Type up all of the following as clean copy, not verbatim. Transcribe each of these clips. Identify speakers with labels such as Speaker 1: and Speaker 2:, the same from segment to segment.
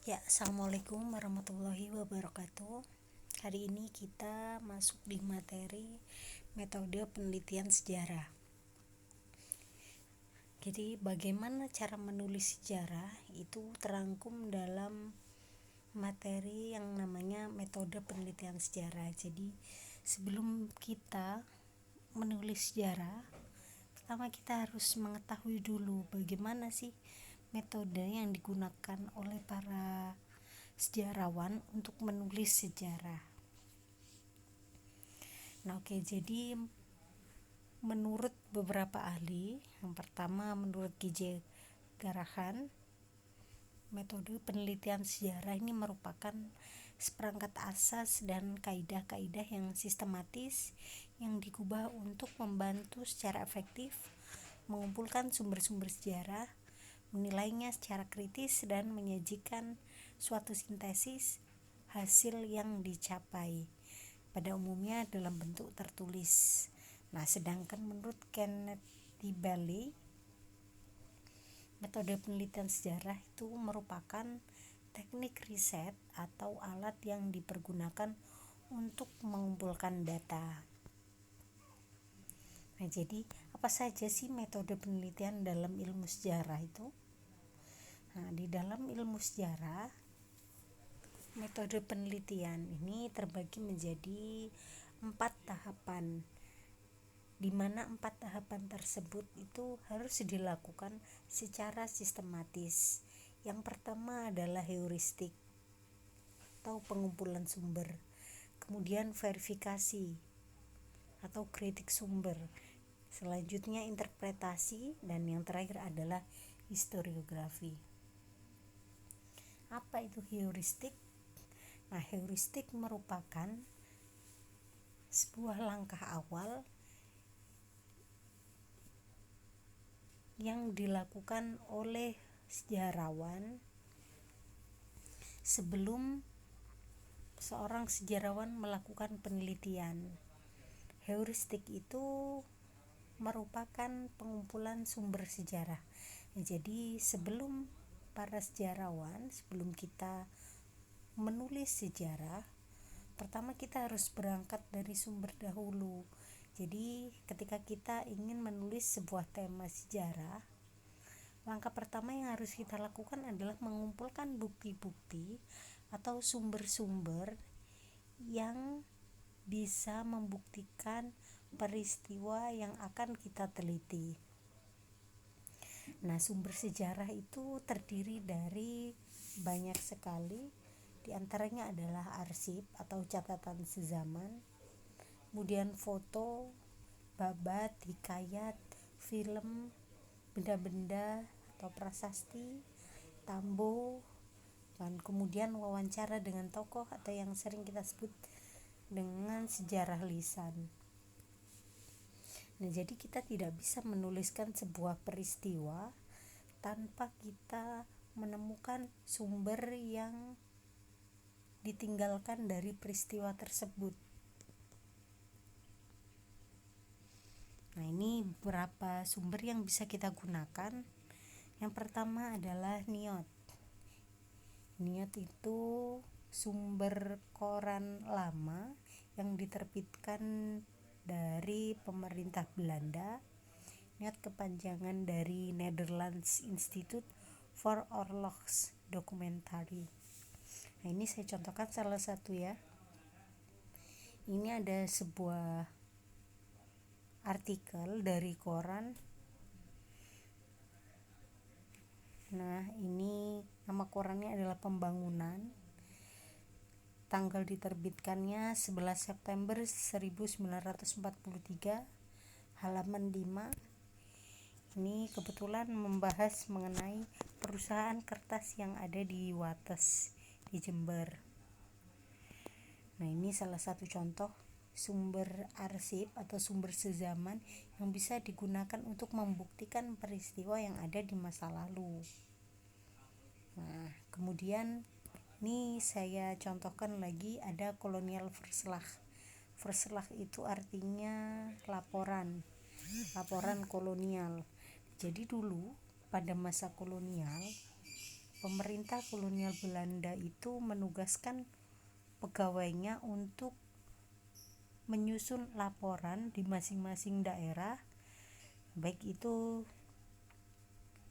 Speaker 1: Ya, assalamualaikum warahmatullahi wabarakatuh. Hari ini kita masuk di materi metode penelitian sejarah. Jadi, bagaimana cara menulis sejarah itu terangkum dalam materi yang namanya metode penelitian sejarah. Jadi, sebelum kita menulis sejarah, pertama kita harus mengetahui dulu bagaimana sih metode yang digunakan oleh para sejarawan untuk menulis sejarah. Jadi menurut beberapa ahli, yang pertama menurut G.J. Garahan, metode penelitian sejarah ini merupakan seperangkat asas dan kaidah-kaidah yang sistematis yang digubah untuk membantu secara efektif mengumpulkan sumber-sumber sejarah, menilainya secara kritis dan menyajikan suatu sintesis hasil yang dicapai, pada umumnya dalam bentuk tertulis. Sedangkan menurut Kenneth D. Bailey, metode penelitian sejarah itu merupakan teknik riset atau alat yang dipergunakan untuk mengumpulkan data. Jadi apa saja sih metode penelitian dalam ilmu sejarah itu? Di dalam ilmu sejarah, metode penelitian ini terbagi menjadi 4 tahapan, di mana 4 tahapan tersebut itu harus dilakukan secara sistematis. Yang pertama adalah heuristik atau pengumpulan sumber, kemudian verifikasi atau kritik sumber, selanjutnya interpretasi, dan yang terakhir adalah historiografi. Apa itu heuristik? Heuristik merupakan sebuah langkah awal yang dilakukan oleh sejarawan sebelum seorang sejarawan melakukan penelitian. Heuristik itu merupakan pengumpulan sumber sejarah. Jadi sebelum para sejarawan, sebelum kita menulis sejarah, pertama kita harus berangkat dari sumber dahulu. Jadi ketika kita ingin menulis sebuah tema sejarah, langkah pertama yang harus kita lakukan adalah mengumpulkan bukti-bukti atau sumber-sumber yang bisa membuktikan peristiwa yang akan kita teliti. Sumber sejarah itu terdiri dari banyak sekali. Di antaranya adalah arsip atau catatan sezaman, kemudian foto, babat, hikayat, film, benda-benda atau prasasti, tambo, dan kemudian wawancara dengan tokoh atau yang sering kita sebut dengan sejarah lisan. Jadi kita tidak bisa menuliskan sebuah peristiwa tanpa kita menemukan sumber yang ditinggalkan dari peristiwa tersebut. Ini beberapa sumber yang bisa kita gunakan. Yang pertama adalah Niot. Niot itu sumber koran lama yang diterbitkan dari pemerintah Belanda. Niot kepanjangan dari Netherlands Institute for Oorlogs Documentary. Ini saya contohkan salah satu ya. Ini ada sebuah artikel dari koran. Ini nama korannya adalah Pembangunan. Tanggal diterbitkannya 11 September 1943, halaman 5. Ini kebetulan membahas mengenai perusahaan kertas yang ada di Wates di Jember. Ini salah satu contoh sumber arsip atau sumber sezaman yang bisa digunakan untuk membuktikan peristiwa yang ada di masa lalu. Kemudian ini saya contohkan lagi ada kolonial Verslag. Verslag itu artinya laporan kolonial. Jadi dulu pada masa kolonial, pemerintah kolonial Belanda itu menugaskan pegawainya untuk menyusun laporan di masing-masing daerah, baik itu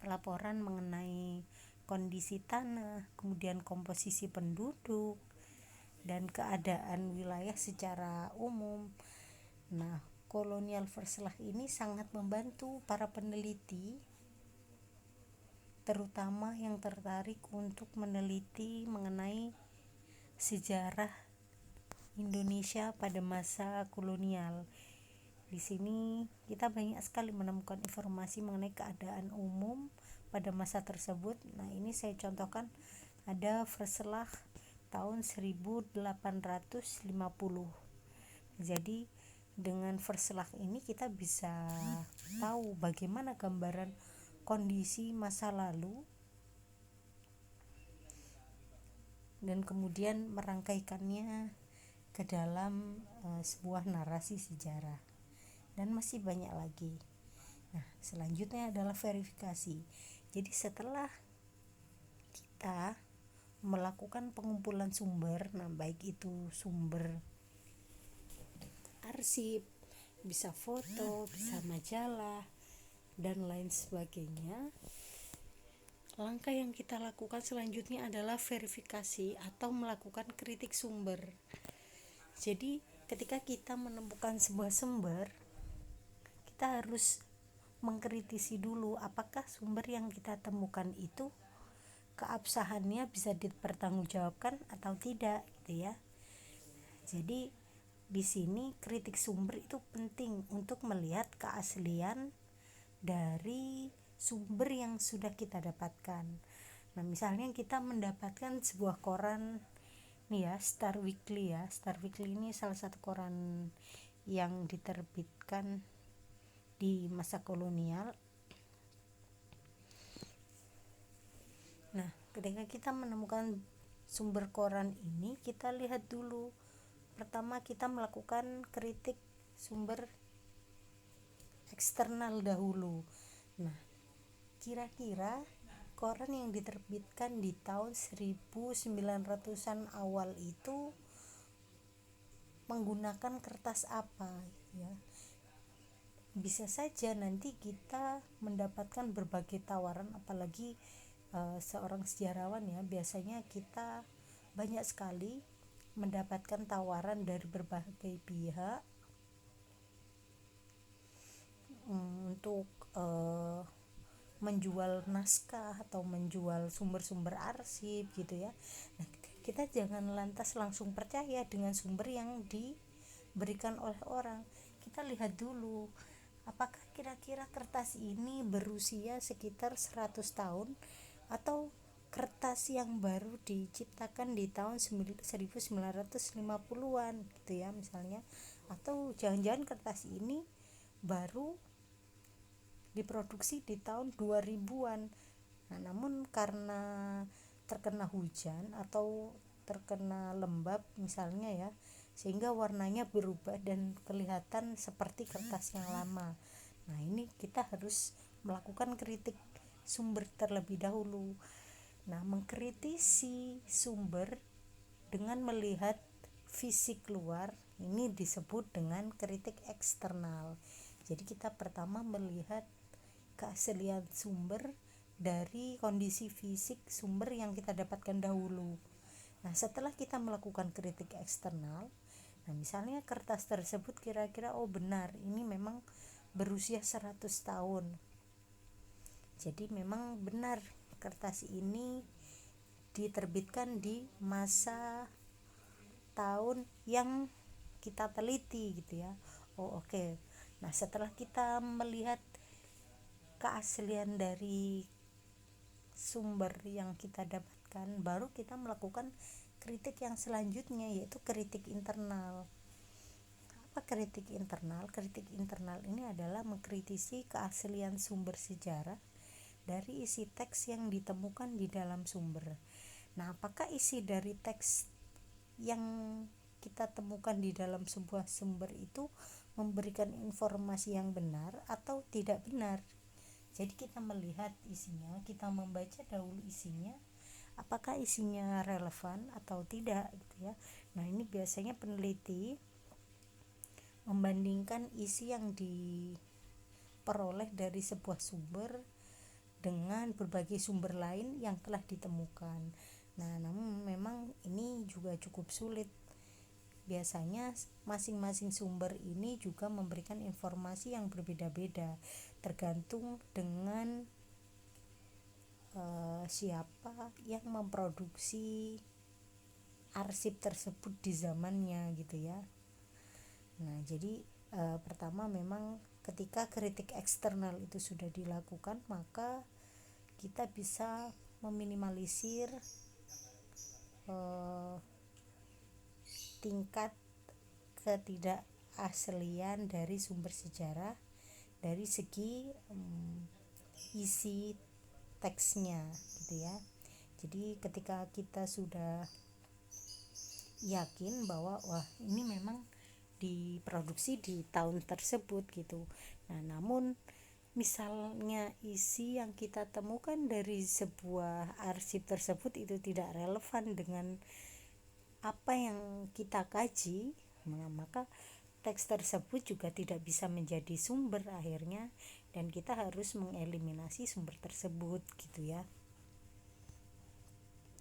Speaker 1: laporan mengenai kondisi tanah, kemudian komposisi penduduk, dan keadaan wilayah secara umum. Nah, Colonial First Law ini sangat membantu para peneliti, terutama yang tertarik untuk meneliti mengenai sejarah Indonesia pada masa kolonial. Di sini kita banyak sekali menemukan informasi mengenai keadaan umum pada masa tersebut. Nah, ini saya contohkan ada Verselah tahun 1850. Jadi dengan Verselah ini kita bisa tahu bagaimana gambaran kondisi masa lalu dan kemudian merangkaikannya ke dalam sebuah narasi sejarah, dan masih banyak lagi. Nah, selanjutnya adalah verifikasi. Jadi setelah kita melakukan pengumpulan sumber, nah baik itu sumber arsip, bisa foto, bisa majalah, dan lain sebagainya, langkah yang kita lakukan selanjutnya adalah verifikasi atau melakukan kritik sumber. Jadi ketika kita menemukan sebuah sumber, kita harus mengkritisi dulu apakah sumber yang kita temukan itu keabsahannya bisa dipertanggungjawabkan atau tidak, gitu ya. Jadi di sini kritik sumber itu penting untuk melihat keaslian dari sumber yang sudah kita dapatkan. Nah, misalnya kita mendapatkan sebuah koran nih ya, Star Weekly ya. Star Weekly ini salah satu koran yang diterbitkan di masa kolonial. Nah, ketika kita menemukan sumber koran ini, kita lihat dulu. Pertama, kita melakukan kritik sumber eksternal dahulu. Nah, kira-kira koran yang diterbitkan di tahun 1900-an awal itu menggunakan kertas apa, ya. Bisa saja nanti kita mendapatkan berbagai tawaran, apalagi seorang sejarawan ya, biasanya kita banyak sekali mendapatkan tawaran dari berbagai pihak untuk menjual naskah atau menjual sumber-sumber arsip gitu ya. Nah, kita jangan lantas langsung percaya dengan sumber yang diberikan oleh orang. Kita lihat dulu apakah kira-kira kertas ini berusia sekitar 100 tahun atau kertas yang baru diciptakan di tahun 1950-an gitu ya misalnya, atau jangan-jangan kertas ini baru diproduksi di tahun 2000-an. Nah, namun karena terkena hujan atau terkena lembab misalnya ya, sehingga warnanya berubah dan kelihatan seperti kertas yang lama. Nah, ini kita harus melakukan kritik sumber terlebih dahulu. Nah, mengkritisi sumber dengan melihat fisik luar ini disebut dengan kritik eksternal. Jadi kita pertama melihat keaslian sumber dari kondisi fisik sumber yang kita dapatkan dahulu. Nah, setelah kita melakukan kritik eksternal, nah misalnya kertas tersebut kira-kira benar ini memang berusia 100 tahun. Jadi memang benar kertas ini diterbitkan di masa tahun yang kita teliti gitu ya. Oke. Nah, setelah kita melihat keaslian dari sumber yang kita dapatkan, baru kita melakukan kritik yang selanjutnya, yaitu kritik internal. Apa kritik internal? Kritik internal ini adalah mengkritisi keaslian sumber sejarah dari isi teks yang ditemukan di dalam sumber. Nah, apakah isi dari teks yang kita temukan di dalam sebuah sumber itu memberikan informasi yang benar atau tidak benar? Jadi kita melihat isinya, kita membaca dahulu isinya, apakah isinya relevan atau tidak gitu ya. Nah, ini biasanya peneliti membandingkan isi yang diperoleh dari sebuah sumber dengan berbagai sumber lain yang telah ditemukan. Nah, namun memang ini juga cukup sulit. Biasanya masing-masing sumber ini juga memberikan informasi yang berbeda-beda tergantung dengan siapa yang memproduksi arsip tersebut di zamannya gitu ya. Nah, jadi pertama memang ketika kritik eksternal itu sudah dilakukan, maka kita bisa meminimalisir tingkat ketidakaslian dari sumber sejarah dari segi isi teksnya gitu ya. Jadi ketika kita sudah yakin bahwa wah ini memang diproduksi di tahun tersebut gitu. Nah, namun misalnya isi yang kita temukan dari sebuah arsip tersebut itu tidak relevan dengan apa yang kita kaji, maka teks tersebut juga tidak bisa menjadi sumber akhirnya, dan kita harus mengeliminasi sumber tersebut gitu ya.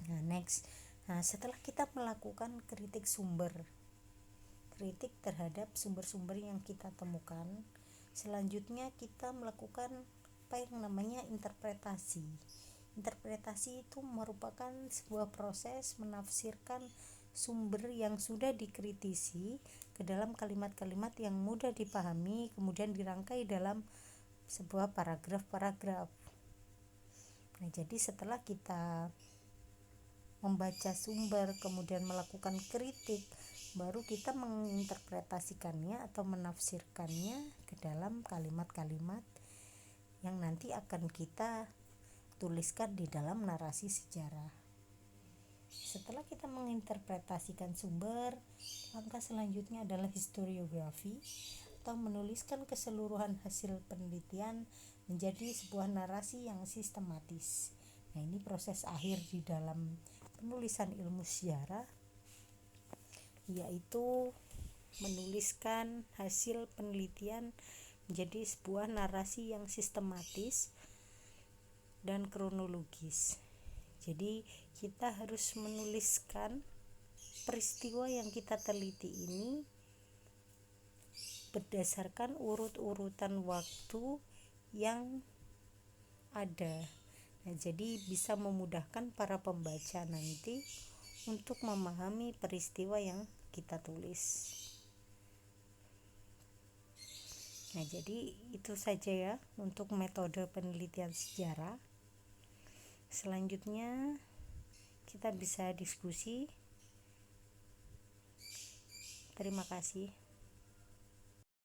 Speaker 1: Nah, next. Nah, setelah kita melakukan kritik terhadap sumber-sumber yang kita temukan, selanjutnya kita melakukan apa yang namanya interpretasi. Interpretasi itu merupakan sebuah proses menafsirkan sumber yang sudah dikritisi ke dalam kalimat-kalimat yang mudah dipahami, kemudian dirangkai dalam sebuah paragraf-paragraf. Nah, jadi setelah kita membaca sumber kemudian melakukan kritik, baru kita menginterpretasikannya atau menafsirkannya ke dalam kalimat-kalimat yang nanti akan kita tuliskan di dalam narasi sejarah. Setelah kita menginterpretasikan sumber, langkah selanjutnya adalah historiografi atau menuliskan keseluruhan hasil penelitian menjadi sebuah narasi yang sistematis. Nah, ini proses akhir di dalam penulisan ilmu sejarah, yaitu menuliskan hasil penelitian menjadi sebuah narasi yang sistematis dan kronologis. Jadi kita harus menuliskan peristiwa yang kita teliti ini berdasarkan urut-urutan waktu yang ada. Nah, jadi bisa memudahkan para pembaca nanti untuk memahami peristiwa yang kita tulis. Nah, jadi itu saja ya untuk metode penelitian sejarah. Selanjutnya kita bisa diskusi. Terima kasih.